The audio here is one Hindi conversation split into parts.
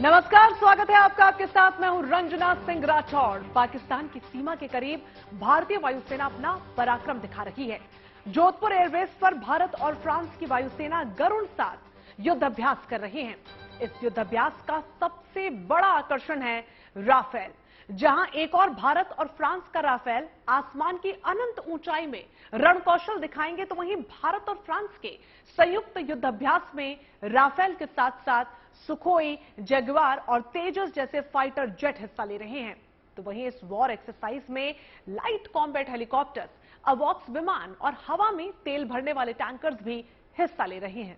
नमस्कार, स्वागत है आपका। आपके साथ मैं हूं रंजना सिंह राठौड़। पाकिस्तान की सीमा के करीब भारतीय वायुसेना अपना पराक्रम दिखा रही है। जोधपुर एयरबेस पर भारत और फ्रांस की वायुसेना गरुड़ साथ युद्ध अभ्यास कर रहे हैं। इस युद्ध अभ्यास का सबसे बड़ा आकर्षण है राफेल। जहां एक और भारत और फ्रांस का राफेल आसमान की अनंत ऊंचाई में रणकौशल दिखाएंगे, तो वहीं भारत और फ्रांस के संयुक्त युद्ध अभ्यास में राफेल के साथ साथ सुखोई, जगुआर और तेजस जैसे फाइटर जेट हिस्सा ले रहे हैं। तो वहीं इस वॉर एक्सरसाइज में लाइट कॉम्बैट हेलीकॉप्टर्स, अवॉक्स विमान और हवा में तेल भरने वाले टैंकर्स भी हिस्सा ले रहे हैं।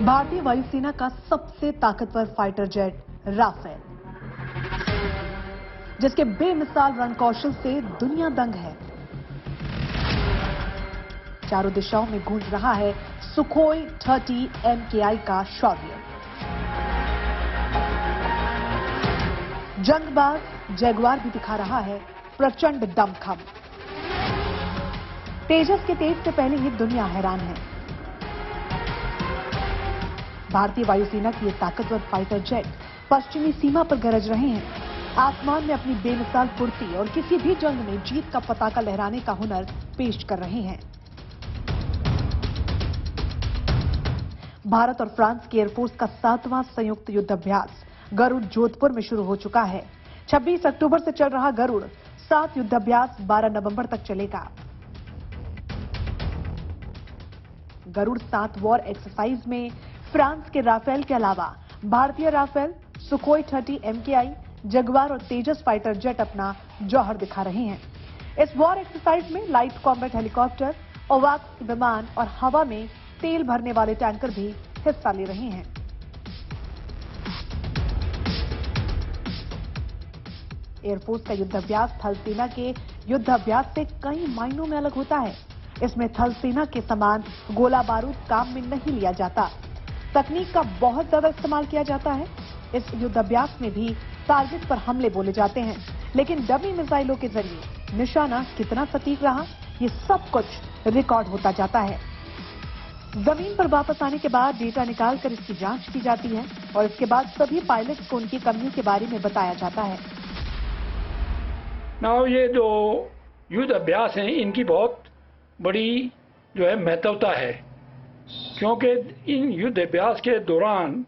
भारतीय वायुसेना का सबसे ताकतवर फाइटर जेट राफेल, जिसके बेमिसाल रणकौशल से दुनिया दंग है। चारों दिशाओं में गूंज रहा है सुखोई 30 MKI का शौर्य। जंगबाज जगुआर भी दिखा रहा है प्रचंड दमखम। तेजस के तेज से पहले ही दुनिया हैरान है। भारतीय वायुसेना की ये ताकतवर फाइटर जेट पश्चिमी सीमा पर गरज रहे हैं। आसमान में अपनी बेमिसाल फुर्ती और किसी भी जंग में जीत का पताका लहराने का हुनर पेश कर रहे हैं। भारत और फ्रांस की एयरफोर्स का 7वां संयुक्त युद्धाभ्यास गरुड़ जोधपुर में शुरू हो चुका है। 26 अक्टूबर से चल रहा गरुड़ 7 युद्धाभ्यास 12 नवंबर तक चलेगा। गरुड़ 7 वॉर एक्सरसाइज में फ्रांस के राफेल के अलावा भारतीय राफेल, सुखोई 30 MKI, जगुआर और तेजस फाइटर जेट अपना जौहर दिखा रहे हैं। इस वॉर एक्सरसाइज में लाइट कॉम्बैट हेलीकॉप्टर, अवॉक्स विमान और हवा में तेल भरने वाले टैंकर भी हिस्सा ले रहे हैं। एयरफोर्स का युद्धाभ्यास थल सेना के युद्धाभ्यास से कई मायनों में अलग होता है। इसमें थल सेना के समान गोला बारूद काम में नहीं लिया जाता। तकनीक का बहुत ज्यादा इस्तेमाल किया जाता है। इस युद्धाभ्यास में भी टारगेट पर हमले बोले जाते हैं, लेकिन डमी मिसाइलों के जरिए निशाना कितना सटीक रहा, ये सब कुछ रिकॉर्ड होता जाता है। जमीन पर वापस आने के बाद डेटा निकालकर इसकी जांच की जाती है और इसके बाद सभी पायलट्स को उनकी कमियों के बारे में बताया जाता है। नाउ ये जो युद्ध अभ्यास हैं, इनकी बहुत बड़ी जो है महत्वता है, क्योंकि इन युद्ध अभ्यास के दौरान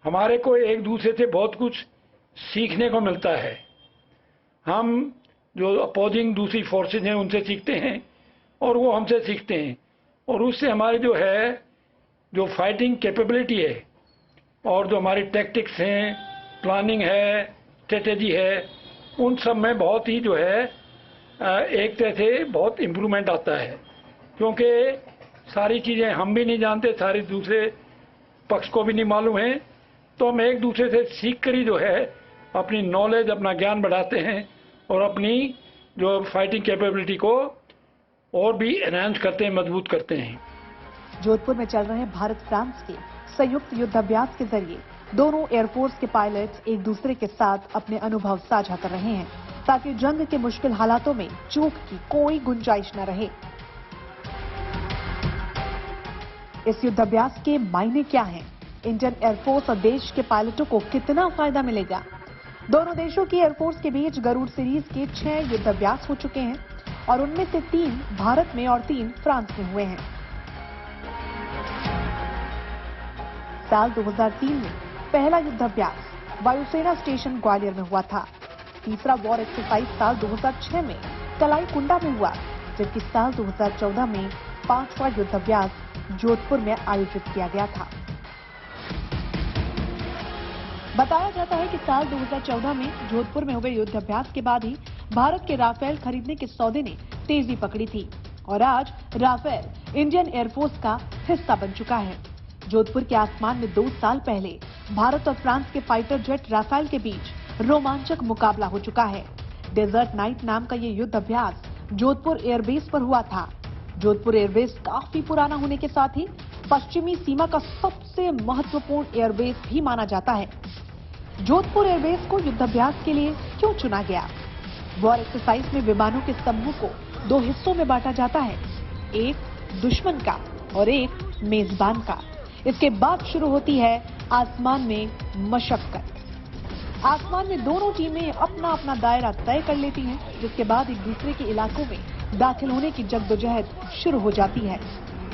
हमारे को एक दूसरे से बहुत कुछ सीखने को मिलता है। हम जो अपोजिंग दूसरी फोर्सेज हैं उनसे सीखते हैं और वो हमसे सीखते हैं, और उससे हमारी जो है जो फाइटिंग कैपेबिलिटी है और जो हमारी टैक्टिक्स हैं, प्लानिंग है, स्ट्रेटेजी है, उन सब में बहुत ही जो है एक तरह से बहुत इम्प्रूवमेंट आता है। क्योंकि सारी चीज़ें हम भी नहीं जानते, सारे दूसरे पक्ष को भी नहीं मालूम है, तो हम एक दूसरे से सीख कर ही जो है अपनी नॉलेज, अपना ज्ञान बढ़ाते हैं और अपनी जो फाइटिंग कैपेबिलिटी को और भी एनहांस करते हैं, मजबूत करते हैं। जोधपुर में चल रहे भारत फ्रांस के संयुक्त युद्धाभ्यास के जरिए दोनों एयरफोर्स के पायलट्स एक दूसरे के साथ अपने अनुभव साझा कर रहे हैं, ताकि जंग के मुश्किल हालातों में चूक की कोई गुंजाइश न रहे। इस युद्धाभ्यास के मायने क्या हैं? इंडियन एयरफोर्स और देश के पायलटों को कितना फायदा मिलेगा? दोनों देशों की एयरफोर्स के बीच गरुड़ सीरीज के 6 युद्धाभ्यास हो चुके हैं और उनमें से 3 भारत में और 3 फ्रांस में हुए हैं। साल 2003 में पहला युद्धाभ्यास वायुसेना स्टेशन ग्वालियर में हुआ था। तीसरा वॉर एक्सरसाइज साल 2006 में कलाई कुंडा में हुआ, जबकि साल 2014 में 5वां युद्धाभ्यास जोधपुर में आयोजित किया गया था। बताया जाता है कि साल 2014 में जोधपुर में हुए युद्धाभ्यास के बाद ही भारत के राफेल खरीदने के सौदे ने तेजी पकड़ी थी और आज राफेल इंडियन एयरफोर्स का हिस्सा बन चुका है। जोधपुर के आसमान में 2 साल पहले भारत और फ्रांस के फाइटर जेट राफेल के बीच रोमांचक मुकाबला हो चुका है। डेजर्ट नाइट नाम का ये युद्ध अभ्यास जोधपुर एयरबेस पर हुआ था। जोधपुर एयरबेस काफी पुराना होने के साथ ही पश्चिमी सीमा का सबसे महत्वपूर्ण एयरबेस भी माना जाता है। जोधपुर एयरबेस को युद्धाभ्यास के लिए क्यों चुना गया? वॉर एक्सरसाइज में विमानों के समूह को दो हिस्सों में बांटा जाता है, एक दुश्मन का और एक मेजबान का। इसके बाद शुरू होती है आसमान में मशक्कत। आसमान में दोनों टीमें अपना अपना दायरा तय कर लेती हैं, जिसके बाद एक दूसरे के इलाकों में दाखिल होने की जद्दोजहद शुरू हो जाती है।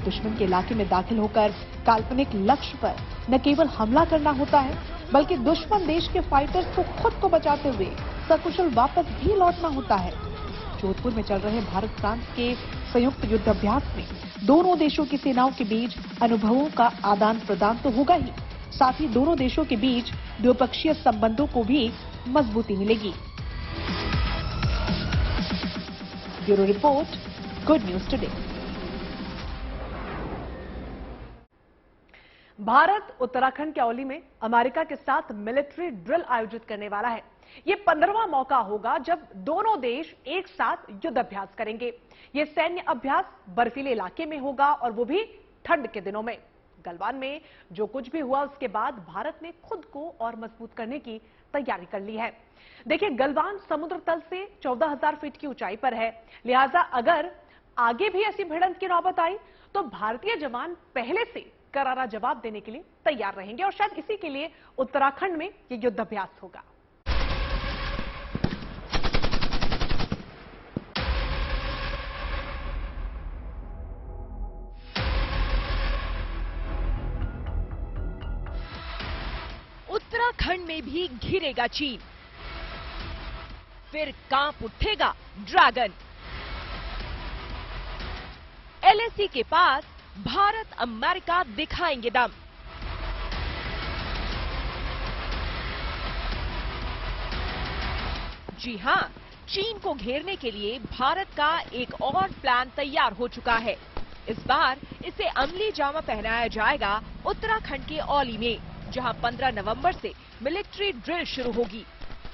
दुश्मन के इलाके में दाखिल होकर काल्पनिक लक्ष्य पर न केवल हमला करना होता है, बल्कि दुश्मन देश के फाइटर्स को खुद को बचाते हुए सकुशल वापस भी लौटना होता है। जोधपुर में चल रहे भारत फ्रांस के संयुक्त युद्धाभ्यास में दोनों देशों की सेनाओं के बीच अनुभवों का आदान प्रदान तो होगा ही, साथ ही दोनों देशों के बीच द्विपक्षीय संबंधों को भी मजबूती मिलेगी। Bureau report, good news today. Bharat Uttarakhand के औली में अमेरिका के साथ मिलिट्री ड्रिल आयोजित करने वाला है। ये 15वां मौका होगा जब दोनों देश एक साथ युद्ध अभ्यास करेंगे। ये सैन्य अभ्यास बर्फीले इलाके में होगा और वो भी ठंड के दिनों में। गलवान में जो कुछ भी हुआ उसके बाद भारत ने खुद को और मजबूत करने की तैयारी कर ली है। देखिए, गलवान समुद्र तल से 14,000 फीट की ऊंचाई पर है, लिहाजा अगर आगे भी ऐसी भिड़ंत की नौबत आई तो भारतीय जवान पहले से करारा जवाब देने के लिए तैयार रहेंगे और शायद इसी के लिए उत्तराखंड में यह युद्धाभ्यास होगा। उत्तराखंड में भी घिरेगा चीन, फिर कांप उठेगा ड्रैगन। एलएसी के पास भारत अमेरिका दिखाएंगे दम। जी हां, चीन को घेरने के लिए भारत का एक और प्लान तैयार हो चुका है। इस बार इसे अमली जामा पहनाया जाएगा उत्तराखंड के औली में, जहां 15 नवंबर से मिलिट्री ड्रिल शुरू होगी।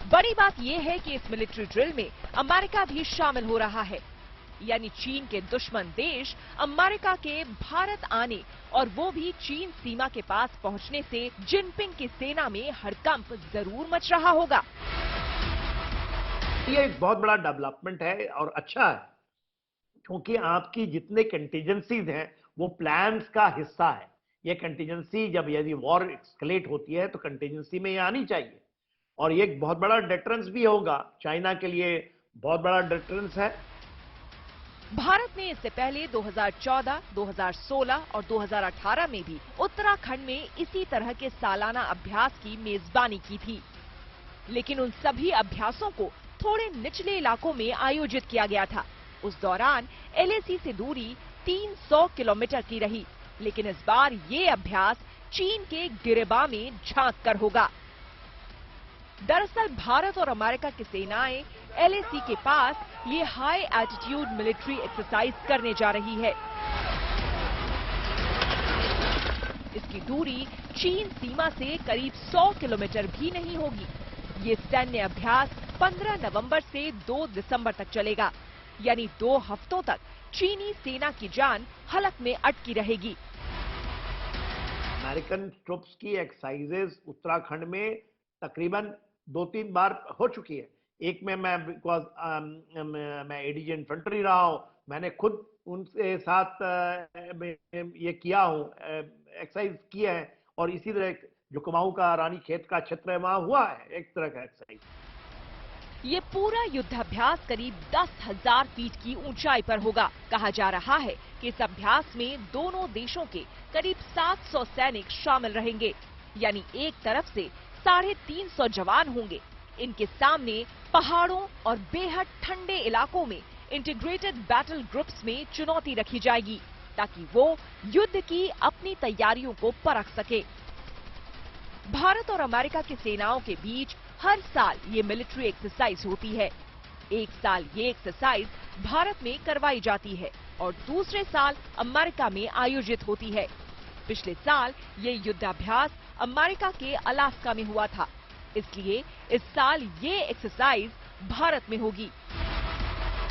बड़ी बात यह है कि इस मिलिट्री ड्रिल में अमेरिका भी शामिल हो रहा है, यानी चीन के दुश्मन देश अमेरिका के भारत आने और वो भी चीन सीमा के पास पहुंचने से जिनपिंग की सेना में हड़कंप जरूर मच रहा होगा। ये एक बहुत बड़ा डेवलपमेंट है और अच्छा है, क्योंकि आपकी जितने कंटीजेंसीज हैं वो प्लान्स का हिस्सा है। ये कंटीजेंसी जब यदि वॉर एक्सकलेट होती है तो कंटीजेंसी में ये आनी चाहिए, और ये एक बहुत बड़ा डिटरेंस भी होगा। चाइना के लिए बहुत बड़ा डिटरेंस है। भारत ने इससे पहले 2014, 2016 और 2018 में भी उत्तराखंड में इसी तरह के सालाना अभ्यास की मेजबानी की थी, लेकिन उन सभी अभ्यासों को थोड़े निचले इलाकों में आयोजित किया गया था। उस दौरान एलएसी से दूरी 300 किलोमीटर की रही, लेकिन इस बार ये अभ्यास चीन के गिरेबा में झांक कर होगा। दरअसल भारत और अमेरिका की सेनाएं एलएसी के पास ये हाई एल्टीट्यूड मिलिट्री एक्सरसाइज करने जा रही है। इसकी दूरी चीन सीमा से करीब 100 किलोमीटर भी नहीं होगी। ये सैन्य अभ्यास 15 नवंबर से 2 दिसंबर तक चलेगा, यानी 2 हफ्तों तक चीनी सेना की जान हलक में अटकी रहेगी। अमेरिकन ट्रुप्स की एक्सरसाइजेज उत्तराखंड में तकरीबन 2-3 बार हो चुकी है। एक में मैं एडीजी इन्फेंट्री रहा हूं, मैंने खुद उनके साथ ये किया हूं, एक्सरसाइज किए हैं, और इसी तरह जो कुमाऊं का रानी खेत का क्षेत्र है वहां हुआ है एक तरह का एक्सरसाइज। ये पूरा युद्धाभ्यास करीब 10,000 फीट की ऊंचाई पर होगा। कहा जा रहा है कि इस अभ्यास में दोनों देशों के करीब 700 सैनिक शामिल रहेंगे, यानी एक तरफ से 350 जवान होंगे। इनके सामने पहाड़ों और बेहद ठंडे इलाकों में इंटीग्रेटेड बैटल ग्रुप्स में चुनौती रखी जाएगी, ताकि वो युद्ध की अपनी तैयारियों को परख सके। भारत और अमेरिका की सेनाओं के बीच हर साल ये मिलिट्री एक्सरसाइज होती है। एक साल ये एक्सरसाइज भारत में करवाई जाती है और दूसरे साल अमेरिका में आयोजित होती है। पिछले साल ये युद्धाभ्यास अमेरिका के अलास्का में हुआ था, इसलिए इस साल ये एक्सरसाइज भारत में होगी।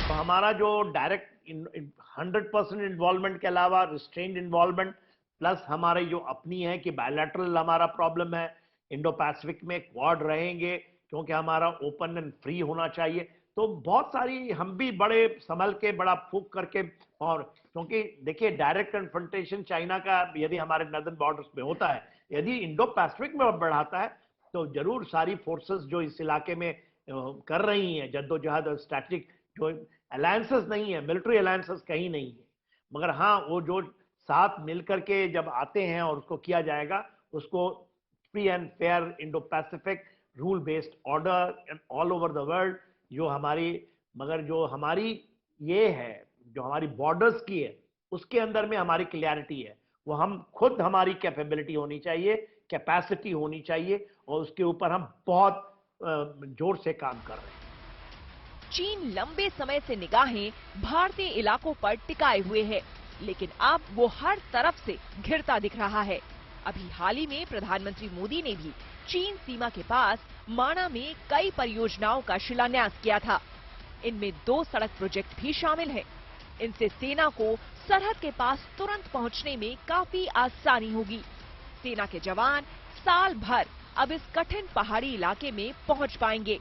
तो हमारा जो डायरेक्ट 100% इन्वॉल्वमेंट के अलावा रिस्ट्रेन्ड इन्वॉल्वमेंट प्लस हमारी जो अपनी है कि बायलैटरल हमारा प्रॉब्लम है, इंडो पैसिफिक में क्वाड रहेंगे क्योंकि हमारा ओपन एंड फ्री होना चाहिए। तो बहुत सारी हम भी बड़े संभल के बड़ा फूक करके, और क्योंकि देखिए डायरेक्ट कन्फ्रंटेशन चाइना का यदि हमारे नॉर्दर्न बॉर्डर्स में होता है, यदि इंडो पैसिफिक में बढ़ाता है तो जरूर सारी फोर्सेस जो इस इलाके में कर रही हैं जद्दोजहद और स्ट्रैटेजिक जो अलायंसेस नहीं है, मिलिट्री अलायंसेस कहीं नहीं है, मगर हाँ वो जो साथ मिलकर के जब आते हैं और उसको किया जाएगा, उसको free and fair Indo Pacific rule based order all over the world जो हमारी, मगर जो हमारी ये है जो हमारी बॉर्डर्स की है उसके अंदर में हमारी क्लियरिटी है, वो हम खुद हमारी कैपेबिलिटी होनी चाहिए, कैपेसिटी होनी चाहिए, और उसके ऊपर हम बहुत जोर से काम कर रहे हैं। चीन लंबे समय से निगाहें भारतीय इलाकों पर टिकाए हुए है, लेकिन अब वो हर तरफ से घिरता दिख रहा है। अभी हाल ही में प्रधानमंत्री मोदी ने भी चीन सीमा के पास माणा में कई परियोजनाओं का शिलान्यास किया था। इनमें 2 सड़क प्रोजेक्ट भी शामिल हैं। इनसे सेना को सरहद के पास तुरंत पहुंचने में काफी आसानी होगी। सेना के जवान साल भर अब इस कठिन पहाड़ी इलाके में पहुंच पाएंगे।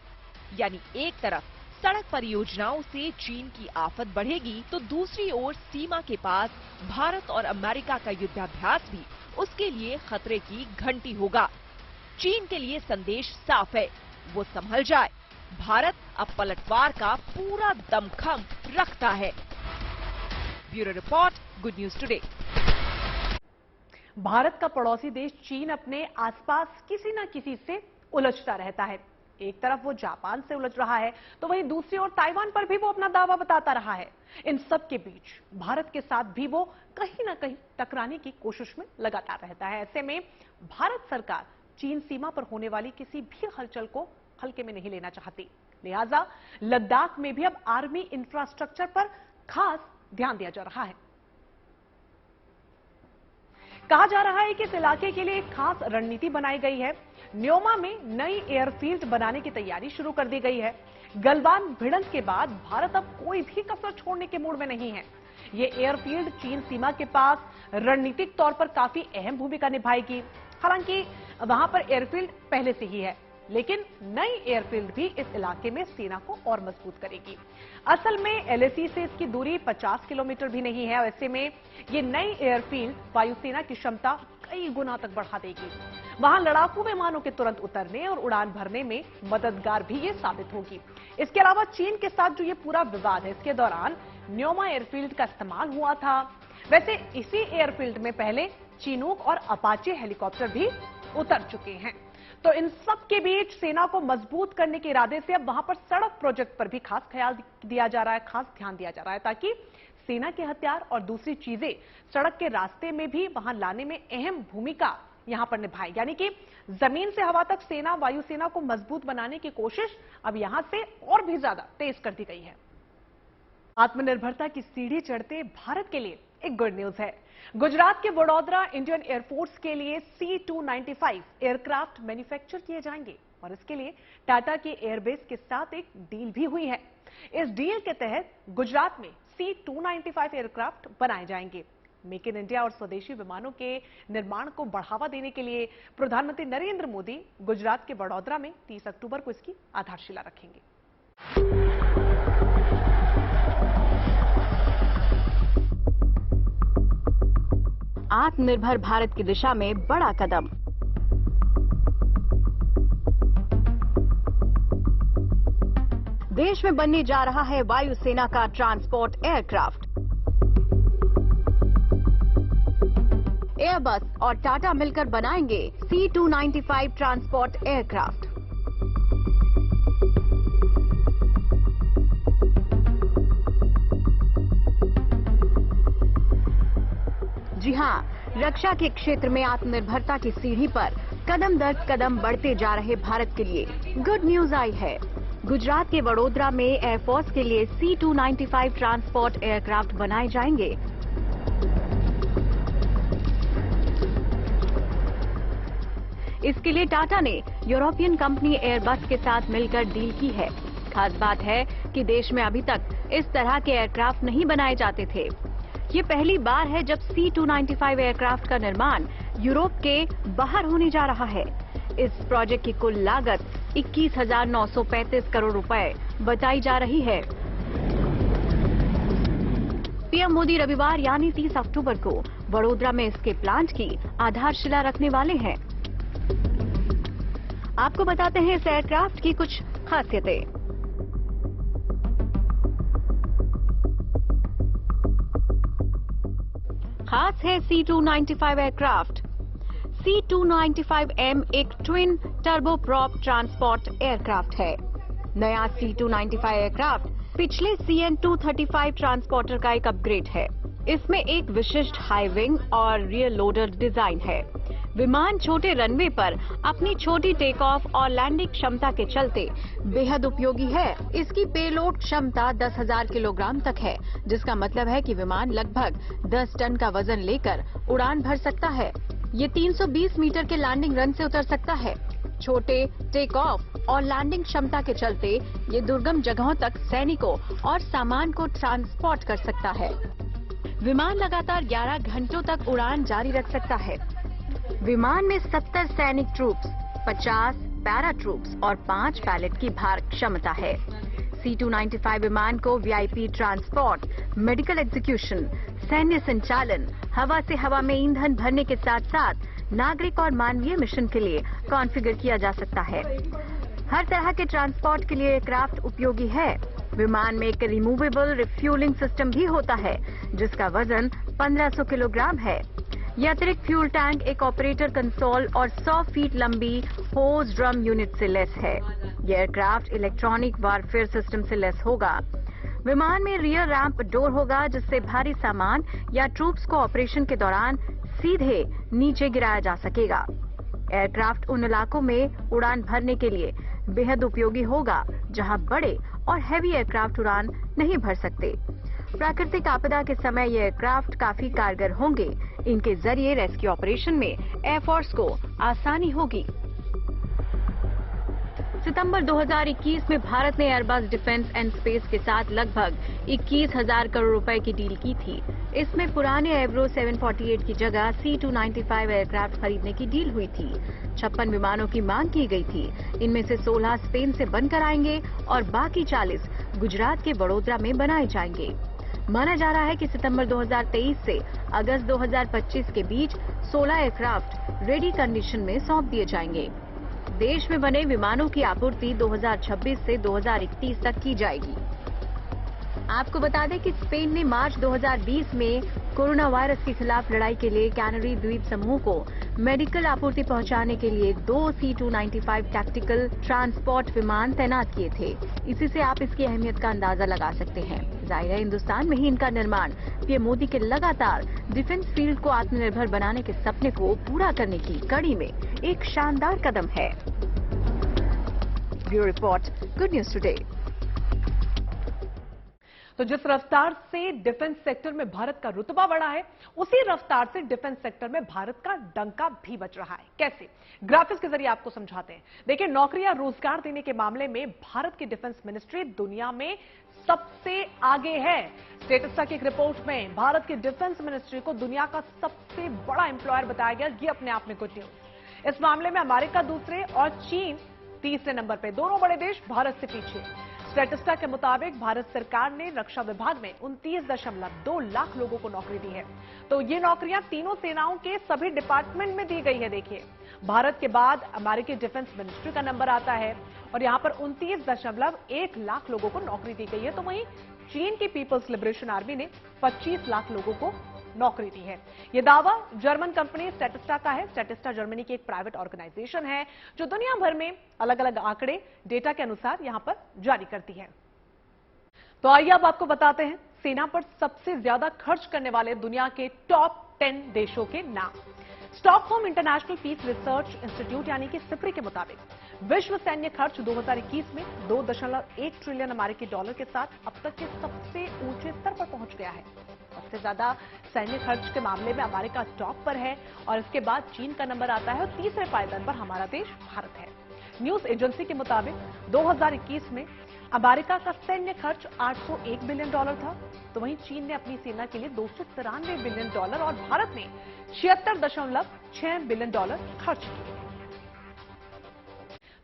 यानी एक तरफ सड़क परियोजनाओं से चीन की आफत बढ़ेगी, तो दूसरी ओर सीमा के पास भारत और अमेरिका का युद्धाभ्यास भी उसके लिए खतरे की घंटी होगा। चीन के लिए संदेश साफ है, वो संभल जाए। भारत अब पलटवार का पूरा दमखम रखता है। Bureau report, good news today. Bharat का पड़ोसी देश चीन अपने आसपास किसी न किसी से उलझता रहता है। एक तरफ वो जापान से उलझ रहा है, तो वहीं दूसरी ओर ताइवान पर भी वो अपना दावा बताता रहा है। इन सब के बीच भारत के साथ भी वो कहीं ना कहीं टकराने की कोशिश में लगातार रहता है। ऐसे में भारत सरकार चीन सीमा पर होने वाली किसी भी हलचल को हल्के में नहीं लेना चाहती। लिहाजा लद्दाख में भी अब आर्मी इंफ्रास्ट्रक्चर पर खास ध्यान दिया जा रहा है। कहा जा रहा है कि इस इलाके के लिए एक खास रणनीति बनाई गई है। न्योमा में नई एयरफील्ड बनाने की तैयारी शुरू कर दी गई है। गलवान भिड़ंत के बाद भारत अब कोई भी कसर छोड़ने के मूड में नहीं है। ये एयरफील्ड चीन सीमा के पास रणनीतिक तौर पर काफी अहम भूमिका निभाएगी। हालांकि वहां पर एयरफील्ड पहले से ही है, लेकिन नई एयरफील्ड भी इस इलाके में सेना को और मजबूत करेगी। असल में एलएसी से इसकी दूरी 50 किलोमीटर भी नहीं है। ऐसे में ये नई एयरफील्ड वायुसेना की क्षमता कई गुना तक बढ़ा देगी। वहां लड़ाकू विमानों के तुरंत उतरने और उड़ान भरने में मददगार भी ये साबित होगी। इसके अलावा चीन के साथ जो ये पूरा विवाद है, इसके दौरान न्योमा एयरफील्ड का इस्तेमाल हुआ था। वैसे इसी एयरफील्ड में पहले चिनूक और अपाचे हेलीकॉप्टर भी उतर चुके हैं। तो इन सब के बीच सेना को मजबूत करने के इरादे से अब वहां पर सड़क प्रोजेक्ट पर भी खास ख्याल दिया जा रहा है, खास ध्यान दिया जा रहा है, ताकि सेना के हथियार और दूसरी चीजें सड़क के रास्ते में भी वहां लाने में अहम भूमिका यहां पर निभाए। यानी कि जमीन से हवा तक सेना, वायुसेना को मजबूत बनाने की कोशिश अब यहां से और भी ज्यादा तेज कर दी गई है। आत्मनिर्भरता की सीढ़ी चढ़ते भारत के लिए एक गुड न्यूज है। गुजरात के वडोदरा इंडियन एयरफोर्स के लिए C-295 एयरक्राफ्ट मैन्युफैक्चर किए जाएंगे और इसके लिए टाटा के एयरबेस के साथ एक डील भी हुई है। इस डील के तहत गुजरात में C-295 एयरक्राफ्ट बनाए जाएंगे। मेक इन इंडिया और स्वदेशी विमानों के निर्माण को बढ़ावा देने के लिए प्रधानमंत्री नरेंद्र मोदी गुजरात के वडोदरा में 30 अक्टूबर को इसकी आधारशिला रखेंगे। आत्मनिर्भर भारत की दिशा में बड़ा कदम। देश में बनने जा रहा है वायुसेना का ट्रांसपोर्ट एयरक्राफ्ट। एयरबस और टाटा मिलकर बनाएंगे C-295 ट्रांसपोर्ट एयरक्राफ्ट। जी हां, रक्षा के क्षेत्र में आत्मनिर्भरता की सीढ़ी पर कदम दर कदम बढ़ते जा रहे भारत के लिए गुड न्यूज आई है। गुजरात के वडोदरा में एयरफोर्स के लिए C-295 ट्रांसपोर्ट एयरक्राफ्ट बनाए जाएंगे। इसके लिए टाटा ने यूरोपियन कंपनी एयरबस के साथ मिलकर डील की है। खास बात है कि देश में अभी तक इस तरह के एयरक्राफ्ट नहीं बनाए जाते थे। ये पहली बार है जब C-295 एयरक्राफ्ट का निर्माण यूरोप के बाहर होने जा रहा है। इस प्रोजेक्ट की कुल लागत 21,935 करोड़ रुपए बताई जा रही है। पीएम मोदी रविवार यानी 30 अक्टूबर को वडोदरा में इसके प्लांट की आधारशिला रखने वाले हैं। आपको बताते हैं इस एयरक्राफ्ट की कुछ खासियतें। खास है C-295 एयरक्राफ्ट। C-295M एक ट्विन टर्बोप्रॉप ट्रांसपोर्ट एयरक्राफ्ट है। नया C-295 एयरक्राफ्ट पिछले CN-235 ट्रांसपोर्टर का एक अपग्रेड है। इसमें एक विशिष्ट हाई विंग और रियर लोडर डिजाइन है। विमान छोटे रनवे पर अपनी छोटी टेक ऑफ और लैंडिंग क्षमता के चलते बेहद उपयोगी है। इसकी पेलोड क्षमता 10,000 किलोग्राम तक है, जिसका मतलब है कि विमान लगभग 10 टन का वजन लेकर उड़ान भर सकता है। ये 320 मीटर के लैंडिंग रन से उतर सकता है। छोटे टेक ऑफ और लैंडिंग क्षमता के चलते ये दुर्गम जगहों तक सैनिकों और सामान को ट्रांसपोर्ट कर सकता है। विमान लगातार 11 घंटों तक उड़ान जारी रख सकता है। विमान में 70 सैनिक ट्रूप्स, 50 पैरा ट्रूप्स और 5 पायलट की भार क्षमता है। C-295 विमान को वीआईपी ट्रांसपोर्ट, मेडिकल एग्जीक्यूशन, सैन्य संचालन, हवा से हवा में ईंधन भरने के साथ साथ नागरिक और मानवीय मिशन के लिए कॉन्फ़िगर किया जा सकता है। हर तरह के ट्रांसपोर्ट के लिए एयरक्राफ्ट उपयोगी है। विमान में एक रिमूवेबल रिफ्यूलिंग सिस्टम भी होता है, जिसका वजन 1500 किलोग्राम है। यह अतिरिक्त फ्यूल टैंक एक ऑपरेटर कंसोल और 100 फीट लंबी होज ड्रम यूनिट से लैस है। यह एयरक्राफ्ट इलेक्ट्रॉनिक वारफेयर सिस्टम से लैस होगा। विमान में रियर रैंप डोर होगा, जिससे भारी सामान या ट्रूप्स को ऑपरेशन के दौरान सीधे नीचे गिराया जा सकेगा। एयरक्राफ्ट उन इलाकों में उड़ान भरने के लिए बेहद उपयोगी होगा जहां बड़े और हैवी एयरक्राफ्ट उड़ान नहीं भर सकते। प्राकृतिक आपदा के समय ये एयरक्राफ्ट काफी कारगर होंगे। इनके जरिए रेस्क्यू ऑपरेशन में एयरफोर्स को आसानी होगी। सितंबर 2021 में भारत ने एयरबस डिफेंस एंड स्पेस के साथ लगभग 21,000 करोड़ रुपए की डील की थी। इसमें पुराने एवरो 748 की जगह C-295 एयरक्राफ्ट खरीदने की डील हुई थी। 56 विमानों की मांग की गई थी। इनमें से 16 स्पेन से बनकर आएंगे और बाकी 40 गुजरात के वडोदरा में बनाए जाएंगे। माना जा रहा है कि सितंबर 2023 से अगस्त 2025 के बीच 16 एयरक्राफ्ट रेडी कंडीशन में सौंप दिए जाएंगे। देश में बने विमानों की आपूर्ति 2026 से 2031 तक की जाएगी। आपको बता दें कि स्पेन ने मार्च 2020 में कोरोना वायरस के खिलाफ लड़ाई के लिए कैनरी द्वीप समूह को मेडिकल आपूर्ति पहुंचाने के लिए 2 C-295 टैक्टिकल ट्रांसपोर्ट विमान तैनात किए थे। इसी से आप इसकी अहमियत का अंदाजा लगा सकते हैं। जाहिर है हिंदुस्तान में ही इनका निर्माण पीएम मोदी के लगातार डिफेंस फील्ड को आत्मनिर्भर बनाने के सपने को पूरा करने की कड़ी में एक शानदार कदम है। Bureau report, good news today. तो जिस रफ्तार से डिफेंस सेक्टर में भारत का रुतबा बढ़ा है, उसी रफ्तार से डिफेंस सेक्टर में भारत का डंका भी बज रहा है। कैसे? ग्राफिक्स के जरिए आपको समझाते हैं। देखिए, नौकरियां, रोजगार देने के मामले में भारत की डिफेंस मिनिस्ट्री दुनिया में सबसे आगे है। स्टेटिस्टा की एक रिपोर्ट में भारत की डिफेंस मिनिस्ट्री को दुनिया का सबसे बड़ा एम्प्लॉयर बताया गया। ये अपने आप में गुड न्यूज। इस मामले में अमेरिका दूसरे और चीन तीसरे नंबर पे, दोनों बड़े देश भारत से पीछे। स्टेटिस्टा के मुताबिक भारत सरकार ने रक्षा विभाग में 29.2 लाख लोगों को नौकरी दी है। तो ये नौकरियां तीनों सेनाओं के सभी डिपार्टमेंट में दी गई है। देखिए, भारत के बाद अमेरिकी डिफेंस मिनिस्ट्री का नंबर आता है और यहां पर 29.1 लाख लोगों को नौकरी दी गई है। तो वहीं चीन की पीपल्स लिबरेशन आर्मी ने 25 लाख लोगों को नौकरी दी है। यह दावा जर्मन कंपनी स्टेटिस्टा का है। स्टेटिस्टा जर्मनी की एक प्राइवेट ऑर्गेनाइजेशन है जो दुनिया भर में अलग अलग आंकड़े डेटा के अनुसार यहां पर जारी करती है। तो आइए अब आपको बताते हैं सेना पर सबसे ज्यादा खर्च करने वाले दुनिया के टॉप 10 देशों के नाम। Stockholm International Peace Research Institute यानी कि सिप्री के मुताबिक विश्व सैन्य खर्च 2021 में 2.1 ट्रिलियन अमेरिकी डॉलर के साथ अब तक के सबसे ऊंचे स्तर पर पहुंच गया है। सबसे ज्यादा सैन्य खर्च के मामले में अमेरिका टॉप पर है और इसके बाद चीन का नंबर आता है और तीसरे पायदान पर हमारा देश भारत है। न्यूज एजेंसी के मुताबिक 2021 में अमेरिका का सैन्य खर्च $801 बिलियन था, तो वहीं चीन ने अपनी सेना के लिए $293 बिलियन और भारत ने $76.6 बिलियन खर्च किए।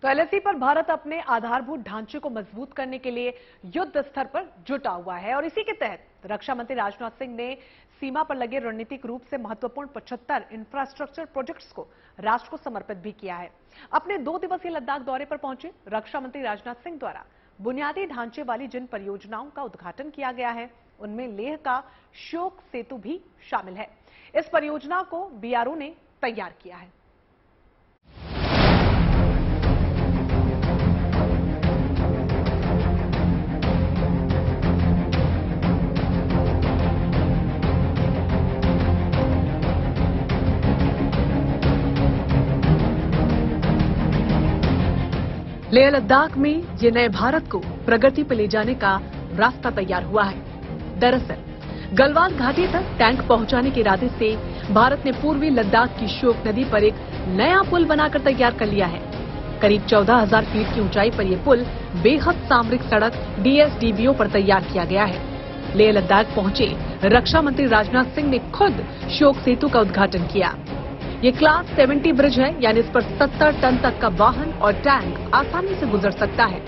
तो एलएसी पर भारत अपने आधारभूत ढांचे को मजबूत करने के लिए युद्ध स्तर पर जुटा हुआ है और इसी के तहत रक्षा मंत्री राजनाथ सिंह ने सीमा पर लगे रणनीतिक रूप से महत्वपूर्ण 75 इंफ्रास्ट्रक्चर प्रोजेक्ट्स को राष्ट्र को समर्पित भी किया है। अपने 2 दिवसीय लद्दाख दौरे पर पहुंचे रक्षा मंत्री राजनाथ सिंह द्वारा बुनियादी ढांचे वाली जिन परियोजनाओं का उद्घाटन किया गया है उनमें लेह का शोक सेतु भी शामिल है। इस परियोजना को बीआरओ ने तैयार किया है। लेह लद्दाख में ये नए भारत को प्रगति पर ले जाने का रास्ता तैयार हुआ है। दरअसल गलवान घाटी तक टैंक पहुंचाने के इरादे से भारत ने पूर्वी लद्दाख की शोक नदी पर एक नया पुल बनाकर तैयार कर लिया है। करीब 14,000 फीट की ऊंचाई पर यह पुल बेहद सामरिक सड़क DSDBO पर तैयार किया गया है। लेह लद्दाख पहुंचे रक्षा मंत्री राजनाथ सिंह ने खुद शोक सेतु का उद्घाटन किया। ये क्लास 70 ब्रिज है, यानी इस पर 70 टन तक का वाहन और टैंक आसानी से गुजर सकता है।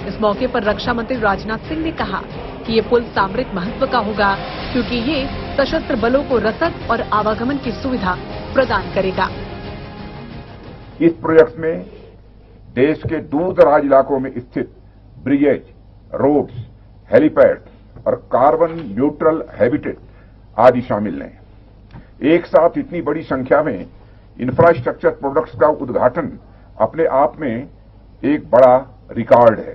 इस मौके पर रक्षा मंत्री राजनाथ सिंह ने कहा कि ये पुल सामरिक महत्व का होगा क्योंकि ये सशस्त्र बलों को रसद और आवागमन की सुविधा प्रदान करेगा। इस प्रोजेक्ट में देश के दूर दराज इलाकों में स्थित ब्रिजेज, रोड्स, हेलीपैड और कार्बन न्यूट्रल हैबिटेट आदि शामिल हैं। एक साथ इतनी बड़ी संख्या में इंफ्रास्ट्रक्चर प्रोडक्ट्स का उद्घाटन अपने आप में एक बड़ा रिकॉर्ड है।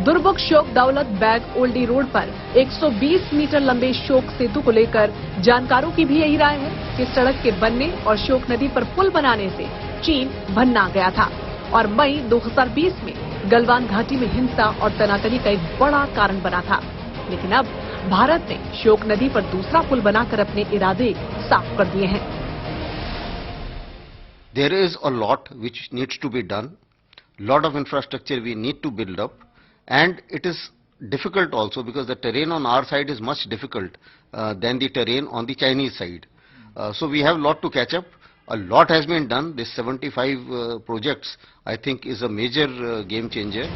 दुर्बुक शोक दौलत बैग ओल्डी रोड पर 120 मीटर लंबे शोक सेतु को लेकर जानकारों की भी यही राय है कि सड़क के बनने और शोक नदी पर पुल बनाने से चीन भन्ना गया था और मई 2020 में गलवान घाटी में हिंसा और तनातनी का एक बड़ा कारण बना था। लेकिन अब भारत ने शोक नदी पर दूसरा पुल बनाकर अपने इरादे साफ कर दिए हैं। There is a lot which needs to be done, lot of infrastructure we need to build up, and it is difficult also because the terrain on our side is much difficult than the terrain on the Chinese side. So we have a lot to catch up. A lot has been done. This 75 projects I think is a major game changer.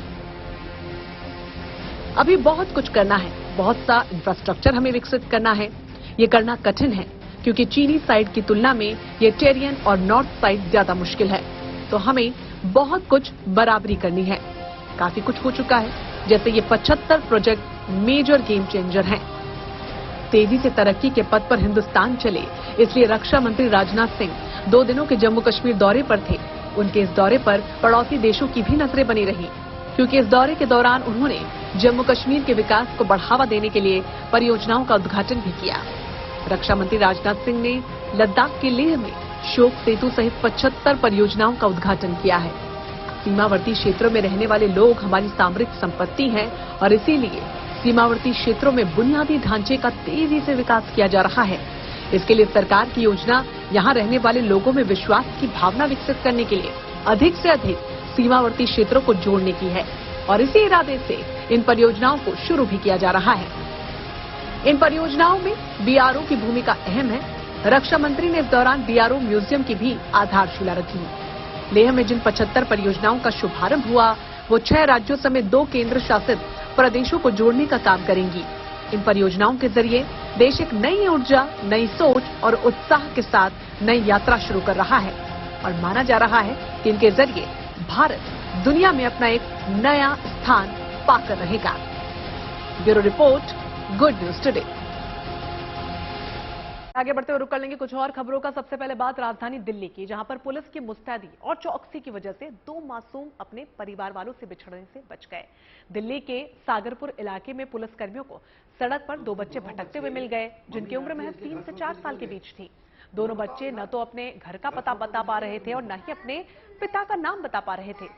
अभी बहुत कुछ करना है, बहुत सा इंफ्रास्ट्रक्चर हमें विकसित करना है। ये करना कठिन है क्योंकि चीनी साइड की तुलना में ये टेरियन और नॉर्थ साइड ज्यादा मुश्किल है, तो हमें बहुत कुछ बराबरी करनी है। काफी कुछ हो चुका है, जैसे ये 75 प्रोजेक्ट मेजर गेम चेंजर हैं। तेजी से तरक्की के पथ पर हिंदुस्तान चले, इसलिए रक्षा मंत्री राजनाथ सिंह 2 दिनों के जम्मू कश्मीर दौरे पर थे। उनके इस दौरे पर पड़ोसी देशों की भी नजरें बनी रही, क्योंकि इस दौरे के दौरान उन्होंने जम्मू कश्मीर के विकास को बढ़ावा देने के लिए परियोजनाओं का उद्घाटन भी किया। रक्षा मंत्री राजनाथ सिंह ने लद्दाख के लेह में शोक सेतु सहित 75 परियोजनाओं का उद्घाटन किया है। सीमावर्ती क्षेत्रों में रहने वाले लोग हमारी सामरिक संपत्ति हैं और इसीलिए सीमावर्ती क्षेत्रों में बुनियादी ढांचे का तेजी से विकास किया जा रहा है। इसके लिए सरकार की योजना यहां रहने वाले लोगों में विश्वास की भावना विकसित करने के लिए अधिक से अधिक सीमावर्ती क्षेत्रों को जोड़ने की है और इसी इरादे से इन परियोजनाओं को शुरू भी किया जा रहा है। इन परियोजनाओं में बीआरओ की भूमिका अहम है। रक्षा मंत्री ने इस दौरान बीआरओ म्यूजियम की भी आधारशिला रखी। लेह में जिन 75 परियोजनाओं का शुभारंभ हुआ वो 6 राज्यों समेत 2 केंद्र शासित प्रदेशों को जोड़ने का काम करेंगी। इन परियोजनाओं के जरिए देश एक नई ऊर्जा, नई सोच और उत्साह के साथ नई यात्रा शुरू कर रहा है और माना जा रहा है कि इनके जरिए भारत दुनिया में अपना एक नया स्थान पाकर रहेगा। Bureau report, good news today. आगे बढ़ते हुए रुक कर लेंगे कुछ और खबरों का। सबसे पहले बात राजधानी दिल्ली की, जहां पर पुलिस की मुस्तैदी और चौकसी की वजह से 2 मासूम अपने परिवार वालों से बिछड़ने से बच गए। दिल्ली के सागरपुर इलाके में पुलिसकर्मियों को सड़क पर 2 बच्चे भटकते हुए मिल गए, जिनकी उम्र महज 3 से 4 साल के बीच थी। दोनों बच्चे न तो अपने घर का पता बता पा रहे थे और न ही अपने पिता का नाम बता पा रहे थे।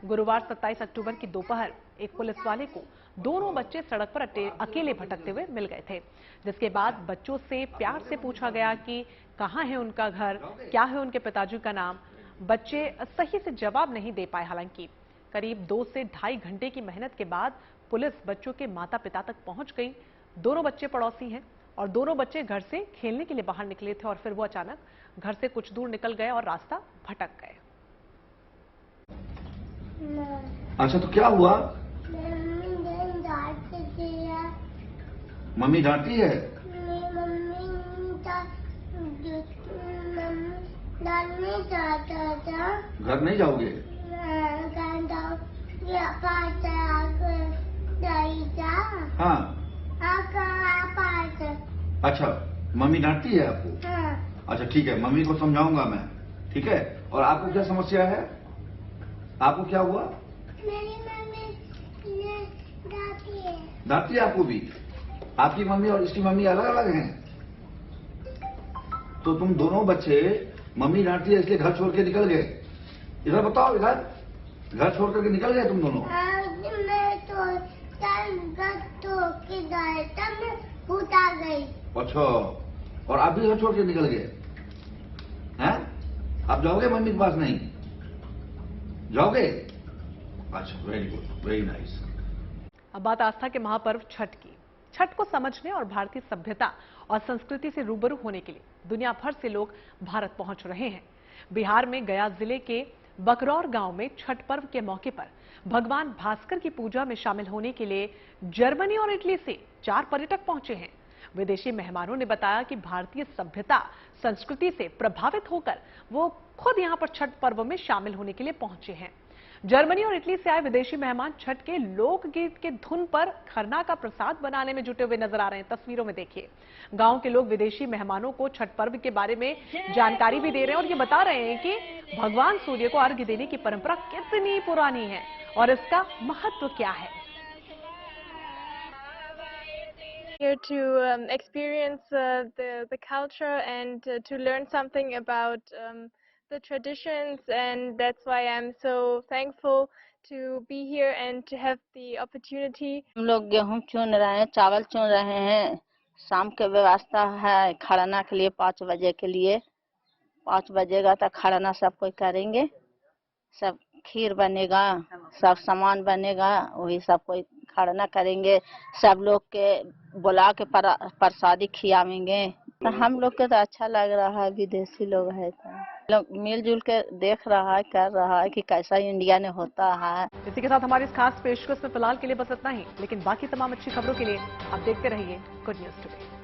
गुरुवार 27 अक्टूबर की दोपहर एक पुलिस वाले को दोनों बच्चे सड़क पर अकेले भटकते हुए मिल गए थे, जिसके बाद बच्चों से प्यार से पूछा गया कि कहां है उनका घर, क्या है उनके पिताजी का नाम। बच्चे सही से जवाब नहीं दे पाए। हालांकि करीब 2 से ढाई घंटे की मेहनत के बाद पुलिस बच्चों के माता पिता तक पहुंच गई। दोनों बच्चे पड़ोसी हैं और दोनों बच्चे घर से खेलने के लिए बाहर निकले थे और फिर वो अचानक घर से कुछ दूर निकल गए और रास्ता भटक गए। अच्छा, तो क्या हुआ? मम्मी डांटती है? घर नहीं जाओगे? हाँ। अच्छा, मम्मी डांटती है आपको? अच्छा ठीक है, मम्मी को समझाऊंगा मैं, ठीक है। और आपको क्या समस्या है? आपको क्या हुआ? मेरी मम्मी डांटती है आपको भी? आपकी मम्मी और इसकी मम्मी अलग अलग हैं? तो तुम दोनों बच्चे मम्मी डांटती है इसलिए घर छोड़ के निकल गए? इधर बताओ, इधर घर छोड़ करके निकल गए तुम दोनों? भूत आ गई। अच्छा, और आप भी घर छोड़ के निकल गए हैं? आप जाओगे मम्मी के पास? नहीं जाओगे? अच्छा, वेरी गुड, वेरी नाइस। अब बात आस्था के महापर्व छठ की। छठ को समझने और भारतीय सभ्यता और संस्कृति से रूबरू होने के लिए दुनिया भर से लोग भारत पहुंच रहे हैं। बिहार में गया जिले के बकरौर गांव में छठ पर्व के मौके पर भगवान भास्कर की पूजा में शामिल होने के लिए जर्मनी और इटली से 4 पर्यटक पहुंचे हैं। विदेशी मेहमानों ने बताया कि भारतीय सभ्यता संस्कृति से प्रभावित होकर वो खुद यहां पर छठ पर्व में शामिल होने के लिए पहुंचे हैं। जर्मनी और इटली से आए विदेशी मेहमान छठ के लोकगीत के धुन पर खरना का प्रसाद बनाने में जुटे हुए नजर आ रहे हैं। तस्वीरों में देखिए, गांव के लोग विदेशी मेहमानों को छठ पर्व के बारे में जानकारी भी दे रहे हैं और ये बता रहे हैं कि भगवान सूर्य को अर्घ्य देने की परंपरा कितनी पुरानी है और इसका महत्व क्या है। Here to experience the culture and to learn something about the traditions, and that's why I'm so thankful to be here and to have the opportunity. हम लोग गेहूं चुन रहे हैं, चावल चुन रहे हैं। शाम के व्यवस्था है खरना के लिए 5 बजे के लिए। 5 बजेगा तो खरना सब कोई करेंगे। सब खीर बनेगा, सब सामान बनेगा, वही सब कोई खरना करेंगे। सब लोग के बुला के प्रसादी खिलाएंगे। तो हम लोग को तो अच्छा लग रहा है, विदेशी लोग है तो लोग मिलजुल के देख रहा है, कर रहा है कि कैसा इंडिया में होता है। इसी के साथ हमारी इस खास पेशकश में फिलहाल के लिए बस इतना ही, लेकिन बाकी तमाम अच्छी खबरों के लिए आप देखते रहिए गुड न्यूज टुडे।